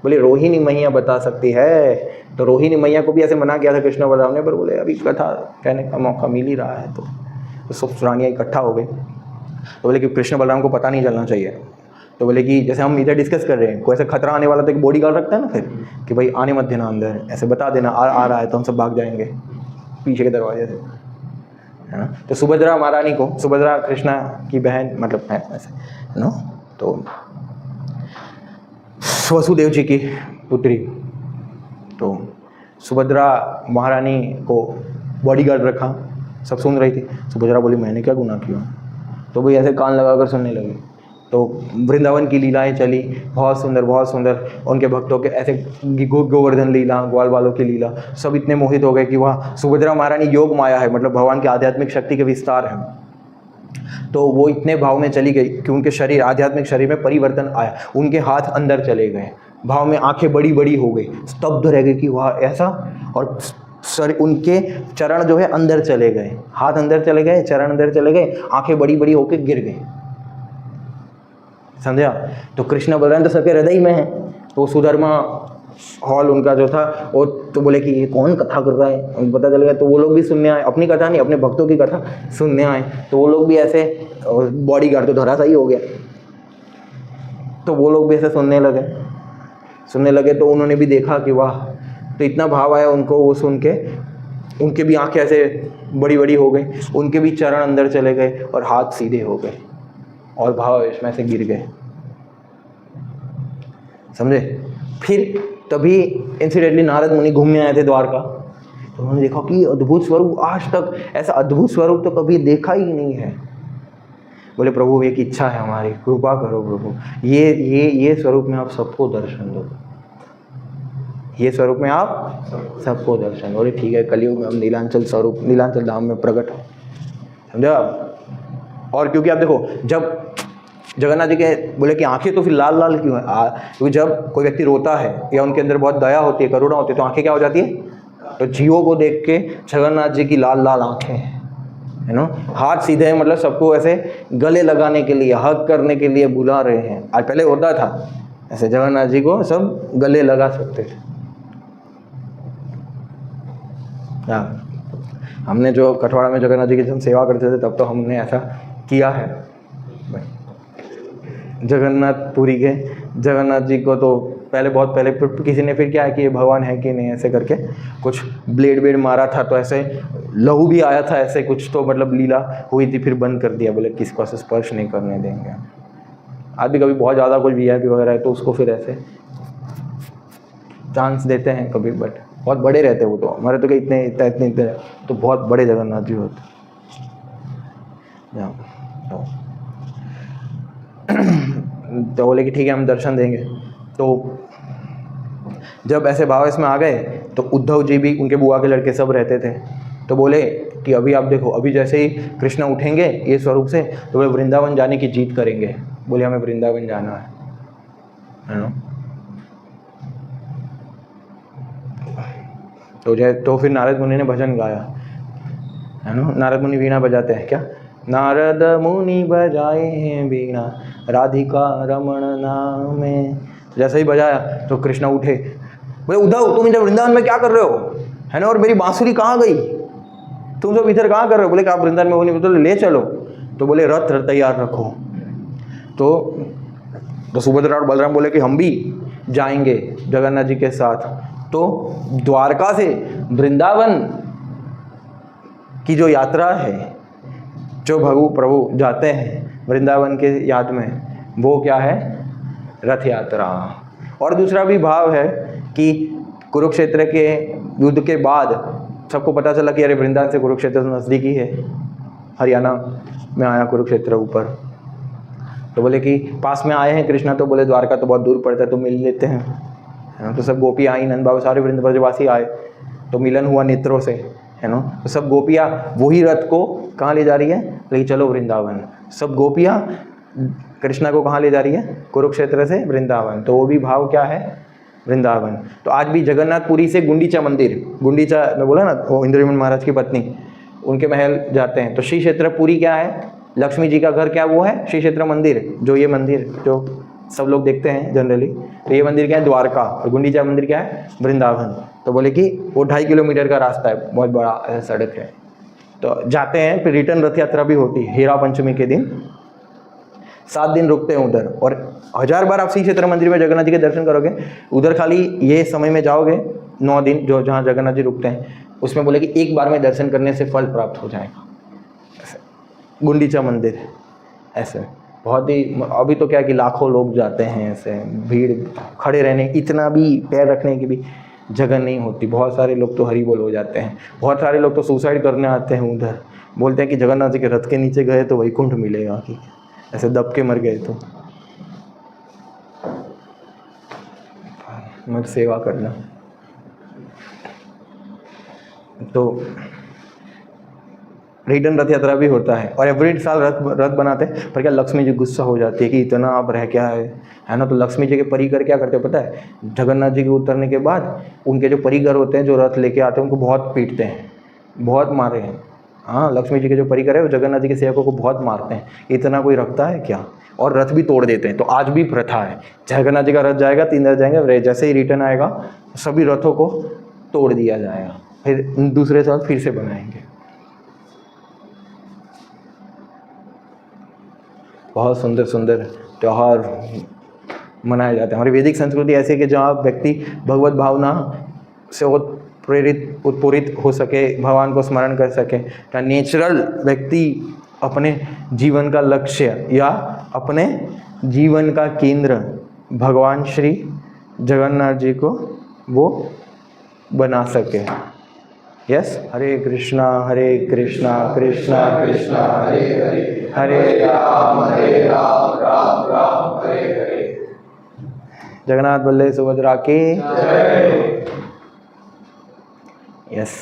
बोले रोहिणी मैया बता सकती है। तो रोहिणी मैया को भी ऐसे मना किया था कृष्ण बलराम ने, पर बोले अभी कथा कहने का मौका मिल ही रहा है, तो सब रानियाँ इकट्ठा हो गई। तो बोले कि कृष्ण बलराम को पता नहीं चलना चाहिए। तो बोले कि जैसे हम इधर डिस्कस कर रहे हैं, कोई ऐसा खतरा आने वाला तो एक बॉडी गार्ड रखता है ना फिर, कि भाई आने मत देना अंदर, ऐसे बता देना आ रहा है तो हम सब भाग जाएंगे पीछे के दरवाजे से, है ना। तो सुभद्रा महारानी को, सुभद्रा कृष्णा की बहन मतलब है ऐसे नो, तो वसुदेव जी की पुत्री, तो सुभद्रा महारानी को बॉडीगार्ड रखा, सब सुन रही थी। सुभद्रा बोली मैंने क्या गुनाह किया, तो भाई ऐसे कान लगाकर सुनने लगे। तो वृंदावन की लीलाएं चली, बहुत सुंदर उनके भक्तों के ऐसे गोवर्धन लीला, ग्वाल बालों की लीला, सब इतने मोहित हो गए कि वह सुभद्रा महारानी योग माया है, मतलब भगवान की आध्यात्मिक शक्ति के विस्तार है। तो वो इतने भाव में चली गई कि उनके शरीर, आध्यात्मिक शरीर में परिवर्तन आया, उनके हाथ अंदर चले गए, भाव में आंखें बड़ी बड़ी हो गई, स्तब्ध रह गई कि वाह ऐसा, और सर उनके चरण जो है अंदर चले गए, हाथ अंदर चले गए, चरण अंदर चले गए, आंखें बड़ी बड़ी होकर गिर गई। समझा? तो कृष्ण बलराम तो सबके हृदय में है। तो सुधर्मा हॉल उनका जो था, वो तो बोले कि ये कौन कथा कर रहा है, पता चल गया। तो वो लोग भी सुनने आए, अपनी कथा नहीं अपने भक्तों की कथा सुनने आए। तो वो लोग भी ऐसे, बॉडीगार्ड तो धराशायी हो गया, तो वो लोग भी ऐसे सुनने लगे। तो उन्होंने भी देखा कि वाह, तो इतना भाव आया उनको वो सुन के, उनके भी आंखें ऐसे बड़ी बड़ी हो गई, उनके भी चरण अंदर चले गए और हाथ सीधे हो गए और भाव इसमें से गिर गए। समझे? फिर तभी इंसिडेंटली नारद मुनि घूमने आए थे द्वारका, तो उन्होंने देखा कि अद्भुत स्वरूप, आज तक ऐसा अद्भुत स्वरूप तो कभी देखा ही नहीं है। बोले प्रभु एक इच्छा है हमारी, कृपा करो प्रभु, ये स्वरूप में आप सबको दर्शन दो, ये स्वरूप में आप सबको दर्शन। बोले ठीक है, कलयुग में हम नीलांचल स्वरूप, नीलांचल धाम में प्रकट हो। समझा? और क्योंकि आप देखो, जब जगन्नाथ जी के बोले कि आंखें तो फिर लाल लाल क्यों है, क्योंकि जब कोई व्यक्ति रोता है या उनके अंदर बहुत दया होती है, करुणा होती है, तो आंखें क्या हो जाती है, तो जीवों को देख के जगन्नाथ जी की लाल लाल आंखें हैं, है ना। हाथ सीधे हैं, मतलब सबको ऐसे गले लगाने के लिए, हग करने के लिए बुला रहे हैं। आज पहले होता था ऐसे, जगन्नाथ जी को सब गले लगा सकते थे। हमने जो कठवाड़ा में जगन्नाथ जी की जब सेवा करते थे, तब तो हमने ऐसा किया है। जगन्नाथपुरी के जगन्नाथ जी को तो पहले, बहुत पहले किसी ने फिर क्या है कि ये भगवान है कि नहीं, ऐसे करके कुछ ब्लेड मारा था, तो ऐसे लहू भी आया था, ऐसे कुछ तो मतलब लीला हुई थी, फिर बंद कर दिया, बोले किसको ऐसे स्पर्श नहीं करने देंगे। आज भी कभी बहुत ज़्यादा कुछ VIP वगैरह है तो उसको फिर ऐसे चांस देते हैं कभी, बट बहुत बड़े रहते हैं वो तो, हमारे तो क्या इतने तो बहुत बड़े जगन्नाथ जी होते तो बोले कि ठीक है हम दर्शन देंगे। तो जब ऐसे भाव इसमें आ गए तो उद्धव जी भी, उनके बुआ के लड़के सब रहते थे, तो बोले कि अभी आप देखो, अभी जैसे ही कृष्ण उठेंगे ये स्वरूप से तो बोले वृंदावन जाने की जीत करेंगे। बोले हमें वृंदावन जाना है ना। तो फिर नारद मुनि ने भजन गाया, है ना। नारद मुनि वीणा बजाते हैं क्या? नारद मुनि बजाए हैं वीणा राधिका रमण नामे। जैसे ही बजाया तो कृष्ण उठे, बोले उद्धव तुम इधर वृंदावन में क्या कर रहे हो, है ना, और मेरी बांसुरी कहाँ गई, तुम सब इधर कहाँ कर रहे हो? बोले कि आप वृंदावन में हो नहीं, बोले ले चलो। तो बोले रथ तैयार रखो। तो सुभद्रा और बलराम बोले कि हम भी जाएंगे जगन्नाथ जी के साथ। तो द्वारका से वृंदावन की जो यात्रा है, जो प्रभु जाते हैं वृंदावन के याद में, वो क्या है? रथ यात्रा। और दूसरा भी भाव है कि कुरुक्षेत्र के युद्ध के बाद सबको पता चला कि अरे वृंदावन से कुरुक्षेत्र नज़दीकी है, हरियाणा में आया कुरुक्षेत्र ऊपर। तो बोले कि पास में आए हैं कृष्णा, तो बोले द्वारका तो बहुत दूर पड़ता है तो मिल लेते हैं, है ना। तो सब गोपी आई, नंद बाबा सारे वृंदावनवासी आए, तो मिलन हुआ नेत्रों से, है ना। तो सब गोपियाँ वही रथ को कहाँ ले जा रही है? ले चलो वृंदावन। सब गोपियाँ कृष्णा को कहाँ ले जा रही है? कुरुक्षेत्र से वृंदावन। तो वो भी भाव क्या है? वृंदावन। तो आज भी जगन्नाथपुरी से गुंडीचा मंदिर, गुंडीचा मैं बोला ना, वो इंद्रविमन महाराज की पत्नी, उनके महल जाते हैं। तो श्री क्षेत्र पुरी क्या है? लक्ष्मी जी का घर क्या वो है? श्री क्षेत्र मंदिर। जो ये मंदिर जो सब लोग देखते हैं जनरली, तो ये मंदिर क्या है? द्वारका। और गुंडीचा मंदिर क्या है? वृंदावन। तो बोले कि वो 2.5 किलोमीटर का रास्ता है, बहुत बड़ा सड़क है। तो जाते हैं, फिर रिटर्न रथ यात्रा भी होती है हीरा पंचमी के दिन। 7 दिन रुकते हैं उधर, और 1000 बार आप श्री क्षेत्र मंदिर में जगन्नाथ जी के दर्शन करोगे। उधर खाली ये समय में जाओगे 9 दिन जो जहाँ जगन्नाथ जी रुकते हैं, उसमें बोले कि एक बार में दर्शन करने से फल प्राप्त हो जाएगा। ऐसे गुंडीचा मंदिर ऐसे बहुत ही, अभी तो क्या है कि लाखों लोग जाते हैं, ऐसे भीड़, खड़े रहने, इतना भी पैर रखने की भी जगह नहीं होती। बहुत सारे लोग तो हरी बोल हो जाते हैं, बहुत सारे लोग तो सुसाइड करने आते हैं उधर, बोलते हैं कि जगन्नाथ जी के रथ के नीचे गए तो वैकुंठ मिलेगा, कि ऐसे दब के मर गए तो मत सेवा करना। तो रिटर्न रथ यात्रा भी होता है, और एवरी साल रथ बनाते हैं। पर क्या लक्ष्मी जी गुस्सा हो जाती है कि इतना आप रह क्या है ना। तो लक्ष्मी जी के परिकर क्या करते हैं पता है? जगन्नाथ जी के उतरने के बाद उनके जो परिकर होते हैं, जो रथ लेके आते हैं, उनको बहुत पीटते हैं, बहुत मारे हैं। हाँ, लक्ष्मी जी के जो परिकर है वो जगन्नाथ जी के सेवकों को बहुत मारते हैं। इतना कोई रखता है क्या? और रथ भी तोड़ देते हैं। तो आज भी प्रथा है, जगन्नाथ जी का रथ जाएगा, 3 रथ जाएंगे, जैसे ही रिटर्न आएगा सभी रथों को तोड़ दिया जाएगा, फिर दूसरे साल फिर से बनाएंगे। बहुत सुंदर सुंदर त्यौहार मनाए जाते हैं। हमारी वैदिक संस्कृति ऐसी है कि जहाँ व्यक्ति भगवत भावना से उत्प्रेरित हो सके, भगवान को स्मरण कर सके, या नेचुरल व्यक्ति अपने जीवन का लक्ष्य या अपने जीवन का केंद्र भगवान श्री जगन्नाथ जी को वो बना सके। यस, हरे कृष्णा कृष्णा कृष्णा हरे हरे, हरे राम राम राम हरे हरे। जगन्नाथ बल्लभ सुभद्रा की जय। यस।